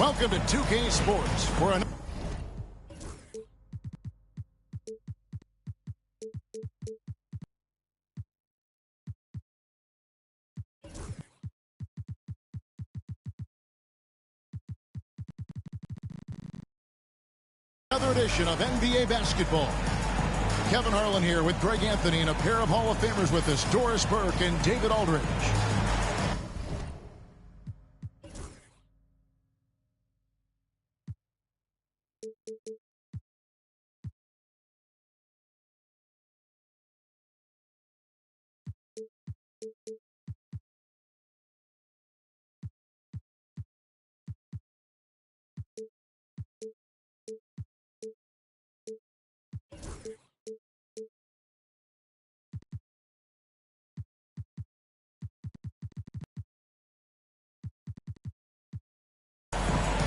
Welcome to 2K Sports for another edition of NBA basketball. Kevin Harlan here with Greg Anthony and a pair of Hall of Famers with us, Doris Burke and David Aldridge.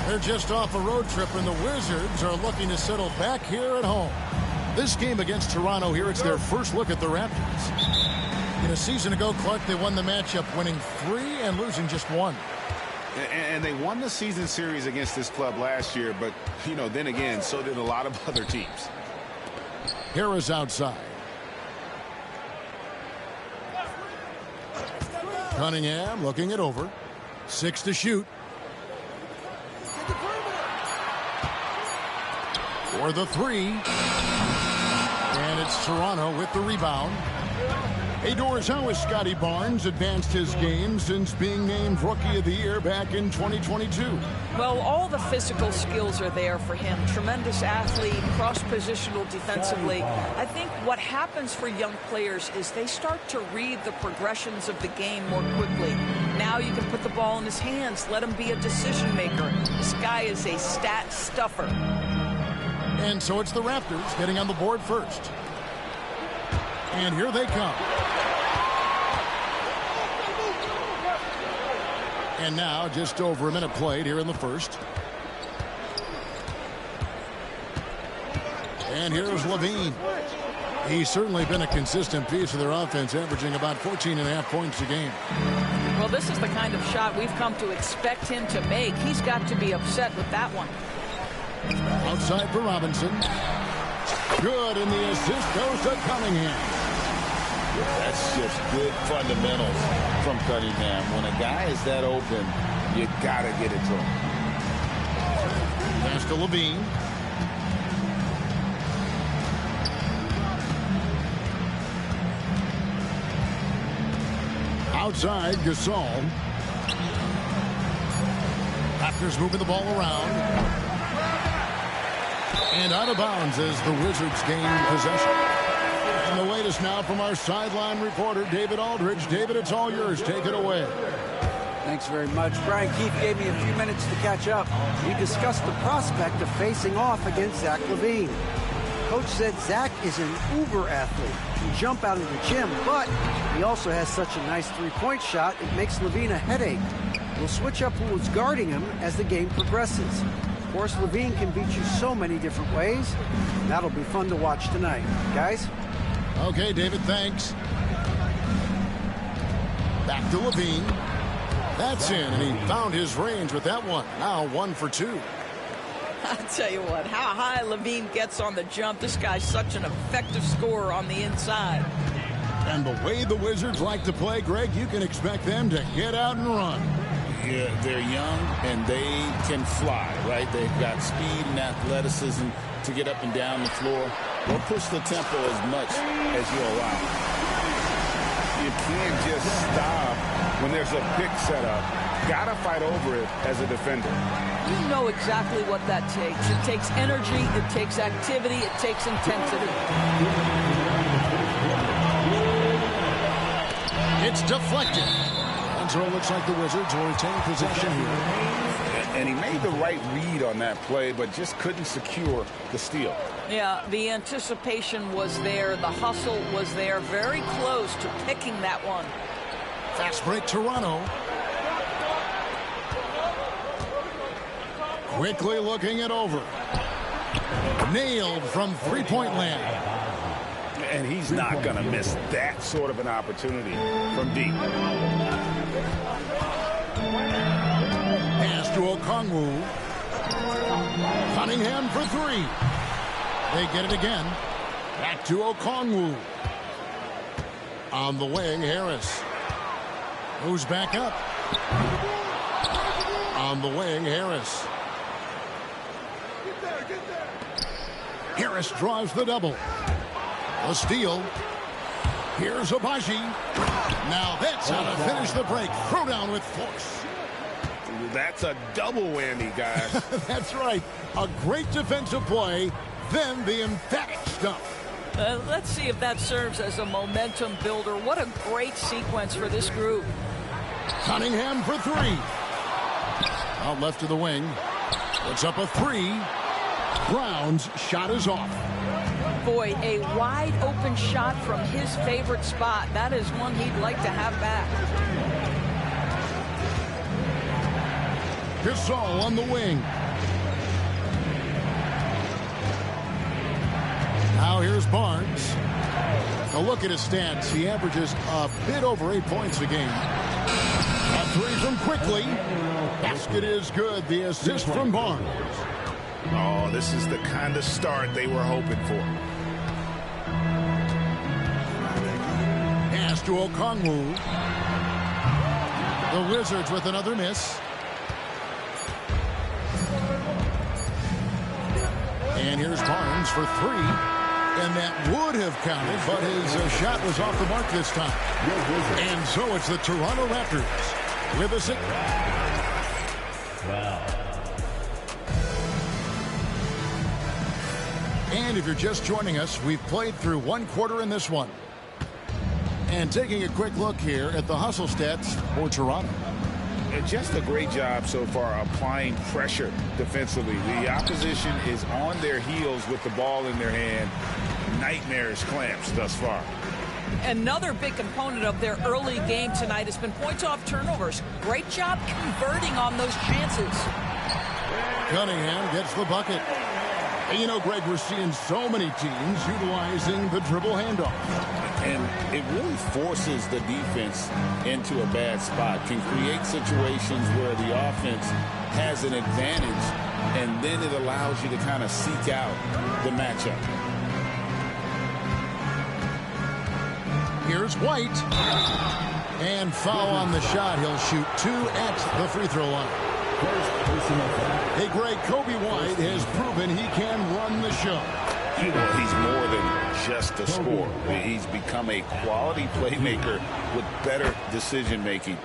They're just off a road trip, and the Wizards are looking to settle back here at home. This game against Toronto here, it's their first look at the Raptors. A season ago, Clark, they won the matchup, winning 3 and losing just 1. And they won the season series against this club last year, but, then again, so did a lot of other teams. Harris outside. Cunningham looking it over. 6 to shoot. For the 3. And it's Toronto with the rebound. Hey, Doris, how has Scotty Barnes advanced his game since being named Rookie of the Year back in 2022? Well, all the physical skills are there for him. Tremendous athlete, cross-positional defensively. I think what happens for young players is they start to read the progressions of the game more quickly. Now you can put the ball in his hands, let him be a decision maker. This guy is a stat stuffer. And so it's the Raptors getting on the board first. And here they come. And now just over a minute played here in the first. And here's Levine. He's certainly been a consistent piece of their offense, averaging about 14.5 points a game. Well, this is the kind of shot we've come to expect him to make. He's got to be upset with that one. Outside for Robinson. Good, and the assist goes to Cunningham. That's just good fundamentals from Cunningham. When a guy is that open, you got to get it to him. Pass to Levine. Outside, Gasol. Raptors moving the ball around. And out of bounds as the Wizards gain possession. And the latest now from our sideline reporter, David Aldridge. David, it's all yours. Take it away. Thanks very much. Brian Keefe gave me a few minutes to catch up. We discussed the prospect of facing off against Zach LaVine. Coach said Zach is an uber athlete. Can jump out of the gym, but he also has such a nice three-point shot, it makes LaVine a headache. We'll switch up who is guarding him as the game progresses. Of course, LaVine can beat you so many different ways. That'll be fun to watch tonight. Guys? Okay, David, thanks. Back to Levine. That's in, and he found his range with that one. Now 1 for 2. I'll tell you what, how high Levine gets on the jump. This guy's such an effective scorer on the inside. And the way the Wizards like to play, Greg, you can expect them to get out and run. Yeah, they're young and they can fly, right? They've got speed and athleticism to get up and down the floor. They'll push the tempo as much as you allow. You can't just stop when there's a pick set up. Gotta fight over it as a defender. You know exactly what that takes. It takes energy, it takes activity, it takes intensity. It's deflected. And so it looks like the Wizards will retain possession here. And he made the right read on that play, but just couldn't secure the steal. Yeah, the anticipation was there. The hustle was there. Very close to picking that one. Fast break, Toronto. Quickly looking it over. Nailed from three-point land. And he's not going to miss that sort of an opportunity from deep. Pass to Okongwu. Cunningham for three. They get it again. Back to Okongwu. On the wing, Harris. Moves back up. On the wing, Harris. Harris draws the double. A steal. Here's Abaji. Now that's how to finish the break. Throw down with force. That's a double whammy, guys. That's right. A great defensive play, then the emphatic stuff. Let's see if that serves as a momentum builder. What a great sequence for this group. Cunningham for three. Out left to the wing. Puts up a three. Brown's shot is off. Boy, a wide open shot from his favorite spot. That is one he'd like to have back. Gasol on the wing. Now here's Barnes. A look at his stats. He averages a bit over 8 points a game. A three from Quickly. Basket is good. The assist from Barnes. Oh, this is the kind of start they were hoping for. Pass to Okongwu. The Wizards with another miss. And here's Barnes for three. And that would have counted, but his shot was off the mark this time. And so it's the Toronto Raptors with a six. And if you're just joining us, we've played through one quarter in this one. And taking a quick look here at the hustle stats for Toronto. And just a great job so far applying pressure defensively. The opposition is on their heels with the ball in their hand. Nightmarish clamps thus far. Another big component of their early game tonight has been points off turnovers. Great job converting on those chances. Cunningham gets the bucket. And you know, Greg, we're seeing so many teams utilizing the dribble handoff. And it really forces the defense into a bad spot. Can create situations where the offense has an advantage, and then it allows you to kind of seek out the matchup. Here's White. And foul on the shot. He'll shoot two at the free throw line. Hey, Greg, Kobe White has proven he can run the show. He's more than just a scorer. He's become a quality playmaker with better decision-making.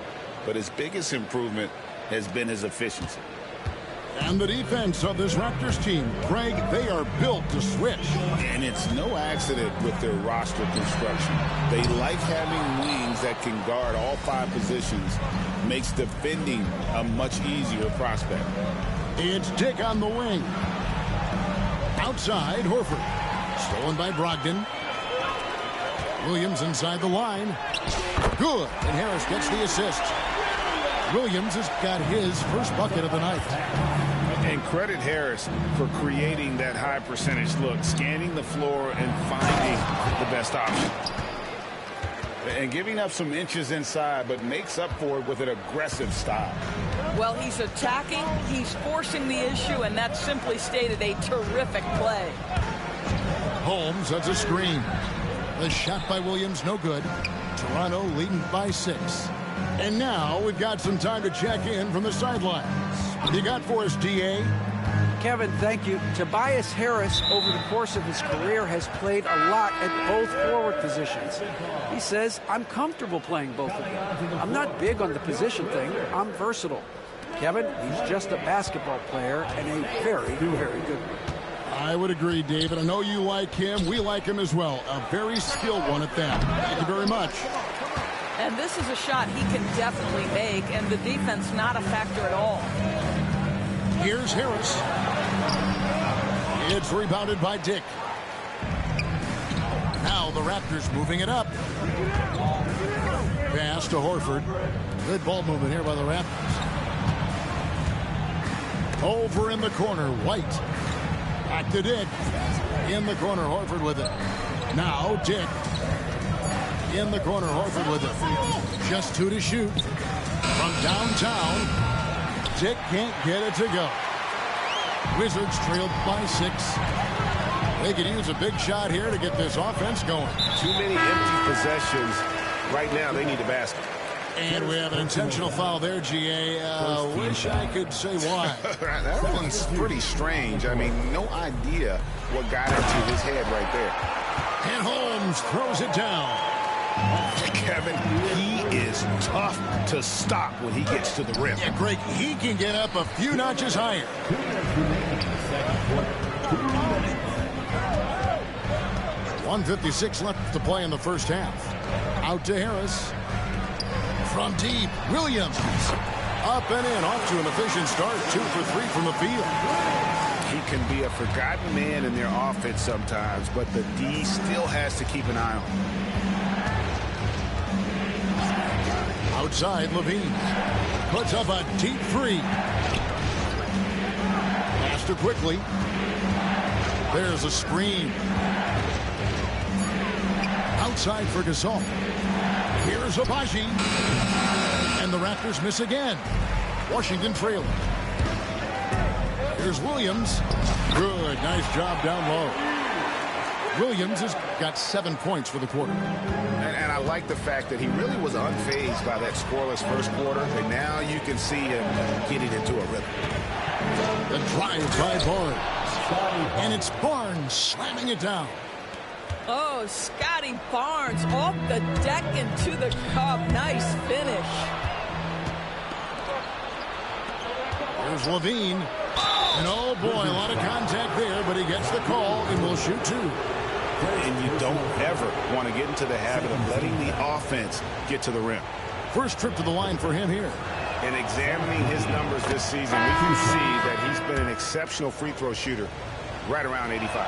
But his biggest improvement has been his efficiency. And the defense of this Raptors team, Greg, they are built to switch. And it's no accident with their roster construction. They like having wings that can guard all 5 positions. Makes defending a much easier prospect. It's Dick on the wing. Outside, Horford. Stolen by Brogdon. Williams inside the line. Good. And Harris gets the assist. Williams has got his first bucket of the night. And credit Harris for creating that high percentage look, scanning the floor and finding the best option. And giving up some inches inside, but makes up for it with an aggressive style. Well, he's attacking, he's forcing the issue, and that simply stated a terrific play. Holmes has a screen. The shot by Williams, no good. Toronto leading by 6. And now we've got some time to check in from the sidelines. What you got for us, DA? Kevin, thank you. Tobias Harris, over the course of his career, has played a lot at both forward positions. He says, I'm comfortable playing both of them. I'm not big on the position thing. I'm versatile. Kevin, he's just a basketball player and a very, very good one. I would agree, David. I know you like him. We like him as well. A very skilled one at that. Thank you very much. And this is a shot he can definitely make, and the defense not a factor at all. Here's Harris. It's rebounded by Dick. Now the Raptors moving it up. Pass to Horford. Good ball movement here by the Raptors. Over in the corner, White. Back to Dick. In the corner, Horford with it. Now Dick. In the corner, Horford with it. Just 2 to shoot. From downtown, Dick can't get it to go. Wizards trailed by 6. They could use a big shot here to get this offense going. Too many empty possessions. Right now, they need a basket. And we have an intentional foul there, GA. Wish I could say why. That one's pretty strange. I mean, no idea what got into his head right there. And Holmes throws it down. Kevin, he is tough to stop when he gets to the rim. Yeah, Greg, he can get up a few notches higher. 1:56 left to play in the first half. Out to Harris. From deep, Williams. Up and in, off to an efficient start. 2 for 3 from the field. He can be a forgotten man in their offense sometimes, but the D still has to keep an eye on him. Outside, Levine puts up a deep 3. Faster quickly. There's a screen. Outside for Gasol. Here's Abaji. And the Raptors miss again. Washington trailing. Here's Williams. Good. Nice job down low. Williams has got 7 points for the quarter. And I like the fact that he really was unfazed by that scoreless first quarter. And now you can see him getting into a rhythm. The drive by Barnes. And it's Barnes slamming it down. Oh, Scotty Barnes off the deck into the cup. Nice finish. There's Levine. And oh boy, a lot of contact there, but he gets the call and will shoot 2. And you don't ever want to get into the habit of letting the offense get to the rim. First trip to the line for him here. In examining his numbers this season, we can see that he's been an exceptional free throw shooter, right around 85.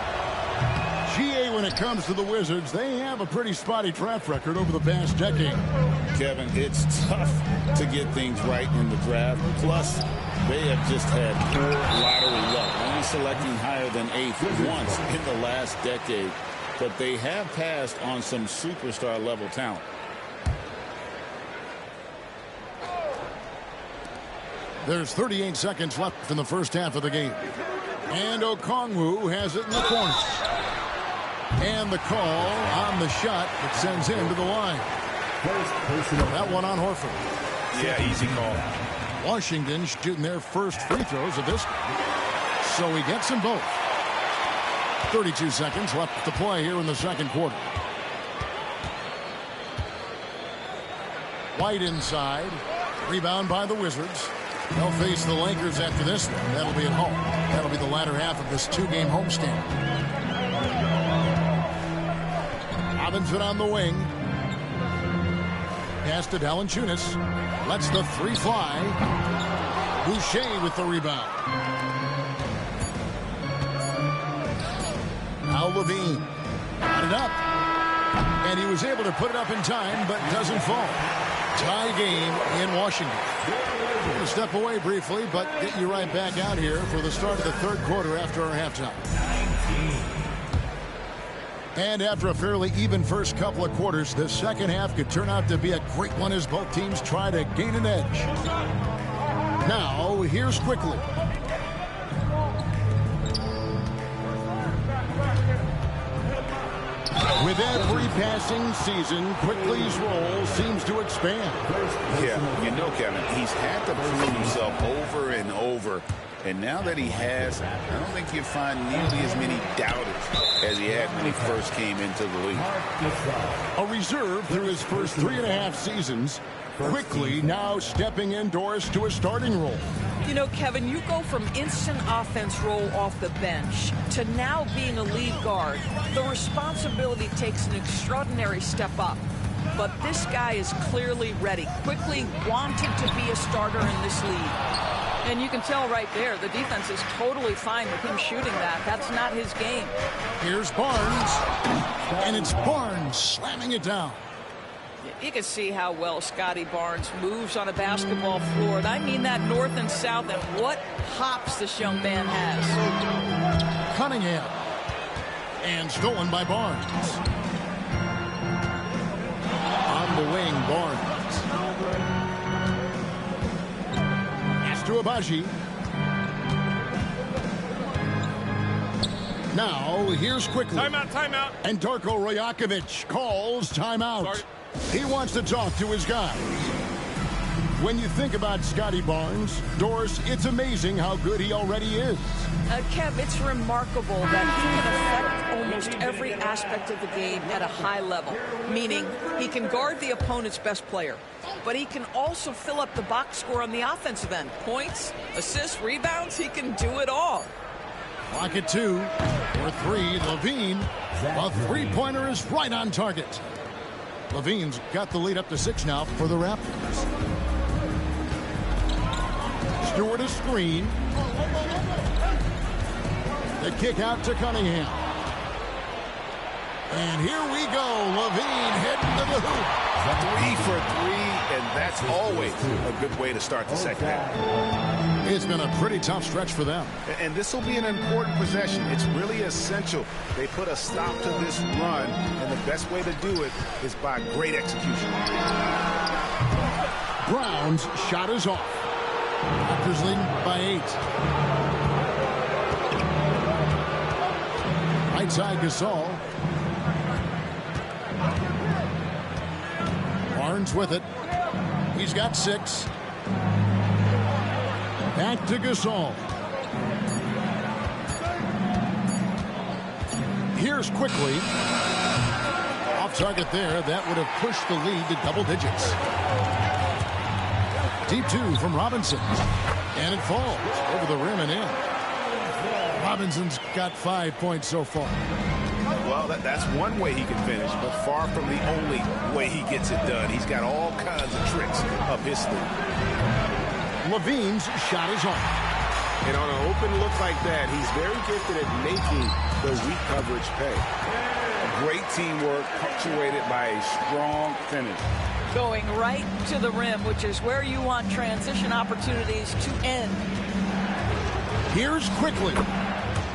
GA, when it comes to the Wizards, they have a pretty spotty track record over the past decade. Kevin, it's tough to get things right in the draft. Plus, they have just had poor lottery luck, only selecting higher than 8th once in the last decade. But they have passed on some superstar-level talent. There's 38 seconds left in the first half of the game. And Okongwu has it in the corner. And the call on the shot that sends him to the line. That one on Horford. Yeah, easy call. Washington shooting their first free throws of this game. So he gets them both. 32 seconds left to play here in the second quarter. White inside. Rebound by the Wizards. They'll face the Lakers after this one. That'll be at home. That'll be the latter half of this 2-game homestand. Robinson on the wing. Pass to Valanciunas. Lets the 3 fly. Boucher with the rebound. Now Levine. Got it up. And he was able to put it up in time, but doesn't fall. Tie game in Washington. We're going to step away briefly, but get you right back out here for the start of the third quarter after our halftime. And after a fairly even first couple of quarters, the second half could turn out to be a great one as both teams try to gain an edge. Now, here's Quickly. With every passing season, Quickly's role seems to expand. Yeah, you know, Kevin, he's had to prove himself over and over. And now that he has, I don't think you find nearly as many doubters as he had when he first came into the league. A reserve through his first 3.5 seasons, Quickly now stepping indoors to a starting role. You know, Kevin, you go from instant offense role off the bench to now being a lead guard. The responsibility takes an extraordinary step up. But this guy is clearly ready. Quickly wanted to be a starter in this league. And you can tell right there, the defense is totally fine with him shooting that. That's not his game. Here's Barnes. And it's Barnes slamming it down. You can see how well Scotty Barnes moves on a basketball floor. And I mean that north and south, and what hops this young man has. Cunningham. And stolen by Barnes. On the wing, Barnes. Pass to Abaji. Now, here's quickly. Timeout. And Darko Rajakovic calls timeout. Sorry. He wants to talk to his guys. When you think about Scotty Barnes, Doris, it's amazing how good he already is. Kev, it's remarkable that he can affect almost every aspect of the game at a high level, meaning he can guard the opponent's best player, but he can also fill up the box score on the offensive end. Points, assists, rebounds, he can do it all. Clock at 2 for 3. Levine, a three-pointer is right on target. Levine's got the lead up to 6 now for the Raptors. Stewart a screen. The kick out to Cunningham. And here we go. Levine heading to the hoop. 3 for 3, and that's always a good way to start the second half. It's been a pretty tough stretch for them. And this will be an important possession. It's really essential. They put a stop to this run, and the best way to do it is by great execution. Brown's shot is off. Raptors leading by 8. Right side Gasol. Barnes with it. He's got 6. Back to Gasol. Here's quickly. Off target there. That would have pushed the lead to double digits. Deep 2 from Robinson. And it falls over the rim and in. Robinson's got 5 points so far. Well, that's one way he can finish, but far from the only way he gets it done. He's got all kinds of tricks up his sleeve. Levine's shot is on. And on an open look like that, he's very gifted at making the weak coverage pay. Great teamwork punctuated by a strong finish. Going right to the rim, which is where you want transition opportunities to end. Here's Quickly.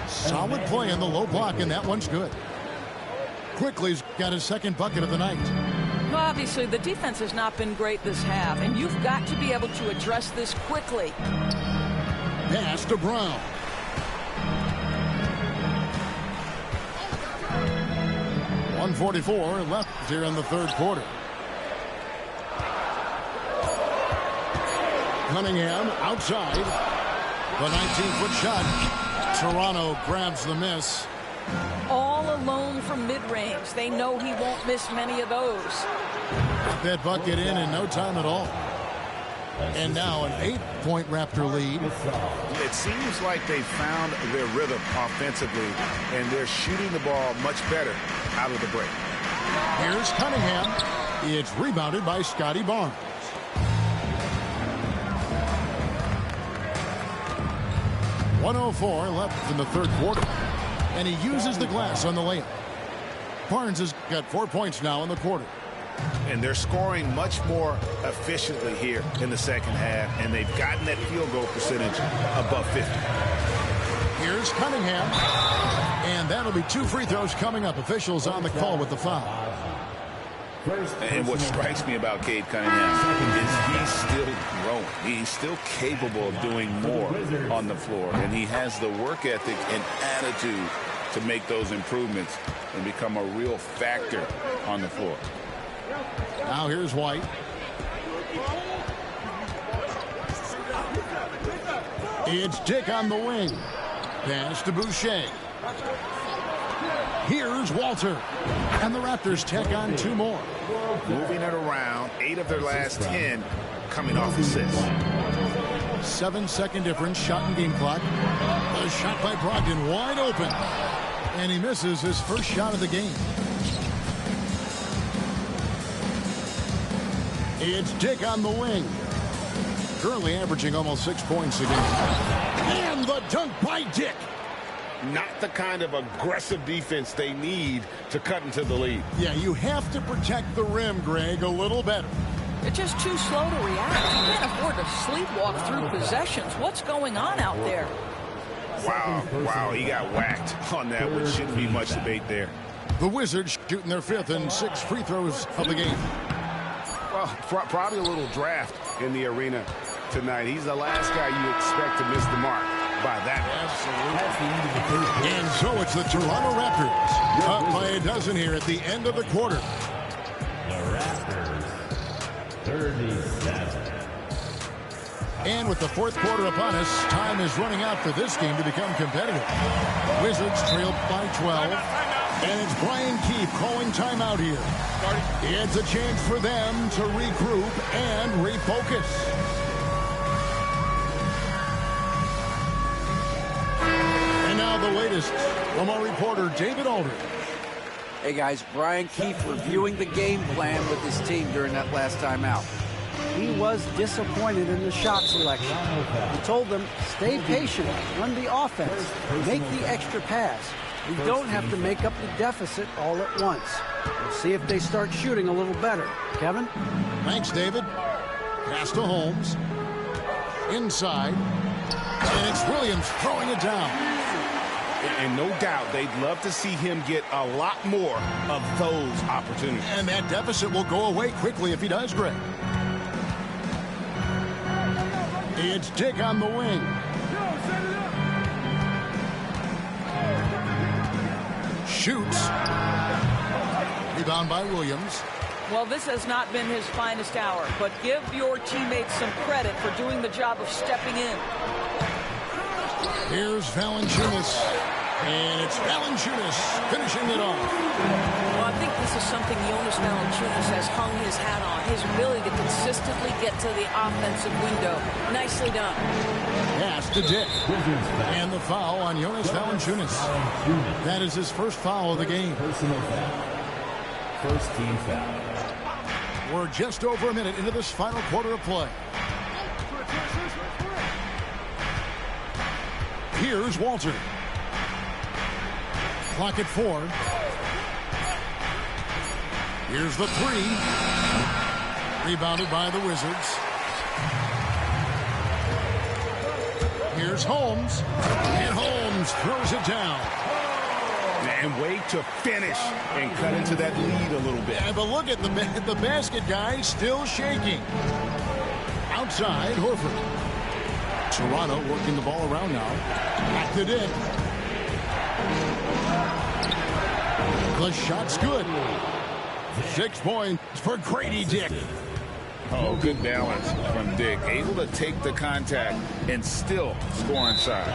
Solid play in the low block, and that one's good. Quickly's got his second bucket of the night. Well, obviously, the defense has not been great this half, and you've got to be able to address this quickly. Pass to Brown. .144 left here in the third quarter. Cunningham outside. The 19-foot shot. Toronto grabs the miss. All alone from mid-range. They know he won't miss many of those. Got that bucket in no time at all. And now an 8-point Raptor lead. It seems like they found their rhythm offensively, and they're shooting the ball much better out of the break. Here's Cunningham. It's rebounded by Scotty Barnes. .104 left in the third quarter. And he uses the glass on the layup. Barnes has got 4 points now in the quarter. And they're scoring much more efficiently here in the second half, and they've gotten that field goal percentage above 50. Here's Cunningham. And that'll be 2 free throws coming up. Officials on the call with the foul. And what strikes me about Cade Cunningham is he's still growing. He's still capable of doing more on the floor, and he has the work ethic and attitude to make those improvements and become a real factor on the floor. Now here's White. It's Dick on the wing. Pass to Boucher. Here's Walter. And the Raptors tack on 2 more. Moving it around, 8 of their last 10 coming off assists. 7-second difference, shot and game clock. A shot by Brogdon, wide open. And he misses his first shot of the game. It's Dick on the wing. Currently averaging almost 6 points a game. And the dunk by Dick. Not the kind of aggressive defense they need to cut into the lead. Yeah, you have to protect the rim, Greg, a little better. They're just too slow to react. You can't afford to sleepwalk through possessions. What's going on out there? Wow, he got whacked on that, which shouldn't be much debate there. The Wizards shooting their 5th and 6th free throws of the game. Well, probably a little draft in the arena tonight. He's the last guy you expect to miss the mark. by that. Absolutely. And so it's the Toronto Raptors up by a dozen here at the end of the quarter. The Raptors, 37. And with the fourth quarter upon us, time is running out for this game to become competitive. Wizards trail by 12. And it's Brian Keefe calling timeout here. It's a chance for them to regroup and refocus. And now the latest from our reporter, David Aldridge. Hey guys, Brian Keefe reviewing the game plan with his team during that last timeout. He was disappointed in the shot selection. He told them, stay patient, run the offense, make the extra pass. We don't have to make up the deficit all at once. We'll see if they start shooting a little better. Kevin? Thanks, David. Pass to Holmes. Inside. And it's Williams throwing it down. And no doubt, they'd love to see him get a lot more of those opportunities. And that deficit will go away quickly if he does, Greg. It's Dick on the wing. Shoots. Rebound by Williams. Well, this has not been his finest hour, but give your teammates some credit for doing the job of stepping in. Here's Valanciunas. And it's Valanciunas finishing it off. Well, I think this is something Jonas Valanciunas has hung his hat on, his ability to consistently get to the offensive window. Nicely done. Pass to Dick. And the foul on Jonas Valanciunas. That is his first foul of the game. Personal foul. First team foul. We're just over a minute into this final quarter of play. Here's Walter. Clock at 4. Here's the 3. Rebounded by the Wizards. Here's Holmes. And Holmes throws it down. And wait to finish and cut into that lead a little bit. Yeah, but look at the basket guy still shaking. Outside, Horford. Toronto working the ball around now. Backed it in. The shot's good. 6 points for Grady Dick. Oh, good balance from Dick. Able to take the contact and still score inside.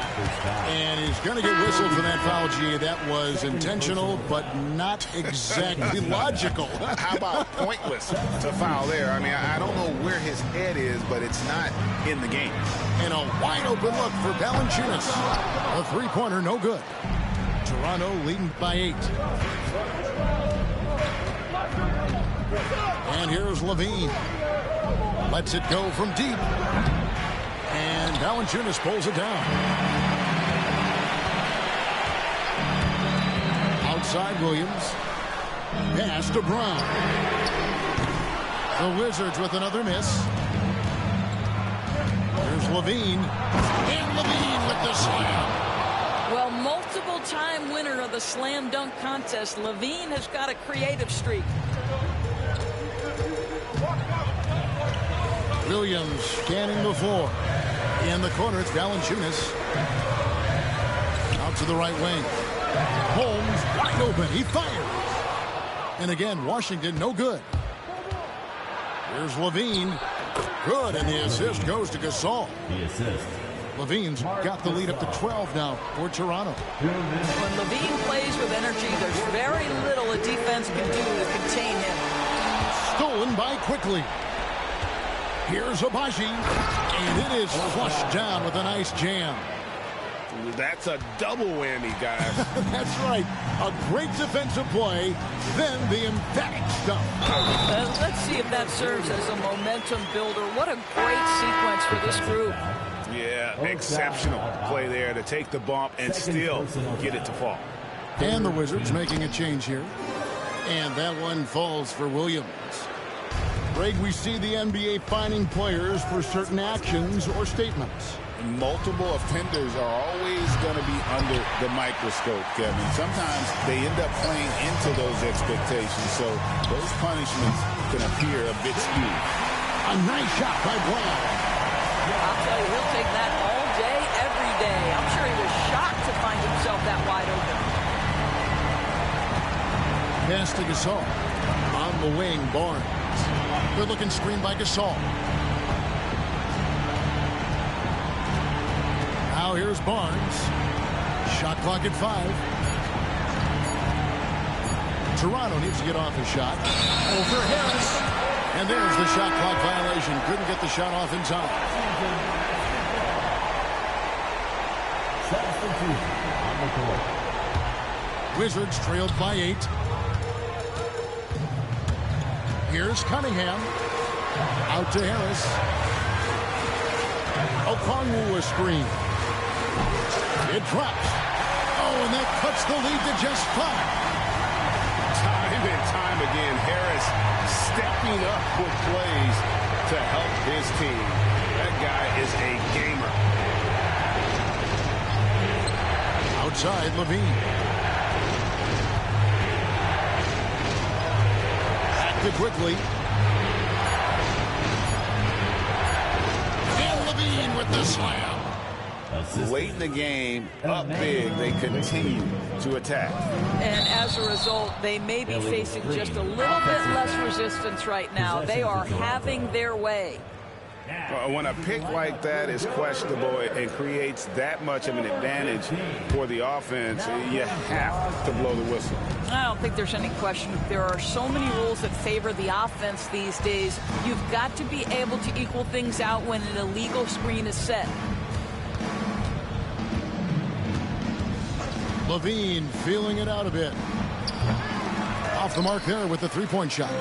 And he's going to get whistled for that foul, G. That was intentional, but not exactly logical. How about pointless to foul there? I mean, I don't know where his head is, but it's not in the game. And a wide open look for Valanciunas. A three-pointer, no good. Toronto leading by 8. And here's Levine. Lets it go from deep. And Valanciunas pulls it down. Outside Williams. Pass to Brown. The Wizards with another miss. Here's Levine. And Levine with the slam. Well, multiple-time winner of the slam dunk contest, Levine has got a creative streak. Williams scanning the floor. In the corner, it's Valanciunas. Out to the right wing. Holmes wide open. He fires. And again, Washington no good. Here's Levine. Good, and the assist goes to Gasol. The assist. Levine's got the lead up to 12 now for Toronto. When Levine plays with energy, there's very little a defense can do to contain him. Stolen by Quickly. Here's Abaji, and it is flushed down with a nice jam. That's a double whammy, guys. That's right. A great defensive play, then the emphatic stuff. Let's see if that serves as a momentum builder. What a great sequence for this group. Yeah, exceptional play there to take the bump and still get it to fall. And the Wizards making a change here. And that one falls for Williams. Greg, we see the NBA fining players for certain actions or statements. Multiple offenders are always going to be under the microscope, Kevin. Sometimes they end up playing into those expectations, so those punishments can appear a bit skewed. A nice shot by Brown. I'll tell you, he'll take that all day, every day. I'm sure he was shocked to find himself that wide open. Pass to Gasol. On the wing, Barnes. Good looking screen by Gasol. Now here's Barnes. Shot clock at 5. Toronto needs to get off his shot. Over Harris. And there's the shot clock violation. Couldn't get the shot off in time. Substitution on the court. Wizards trailed by 8. Here's Cunningham. Out to Harris. Okongwu a screen. It drops. Oh, and that cuts the lead to just 5. Time and time again, Harris stepping up with plays to help his team. That guy is a gamer. Outside, Levine. Back to quickly. And Levine with the slam. Late in the game, up big, they continue to attack. And as a result, they may be facing just a little bit less resistance right now. They are having their way. When a pick like that is questionable and creates that much of an advantage for the offense, you have to blow the whistle. I don't think there's any question. There are so many rules that favor the offense these days. You've got to be able to equal things out when an illegal screen is set. Levine feeling it out a bit. Off the mark there with the three-point shot.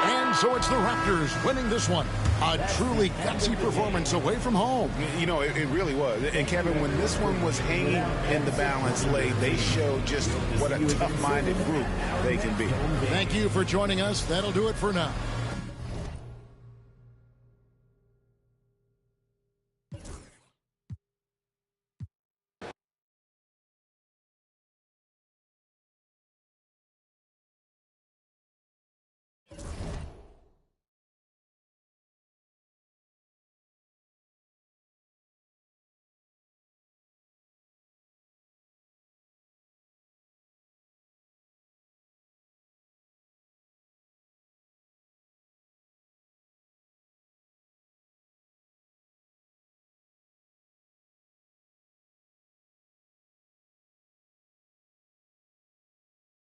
And so it's the Raptors winning this one. A truly gutsy performance away from home. You know, it really was. And, Kevin, when this one was hanging in the balance late, they showed just what a tough-minded group they can be. Thank you for joining us. That'll do it for now.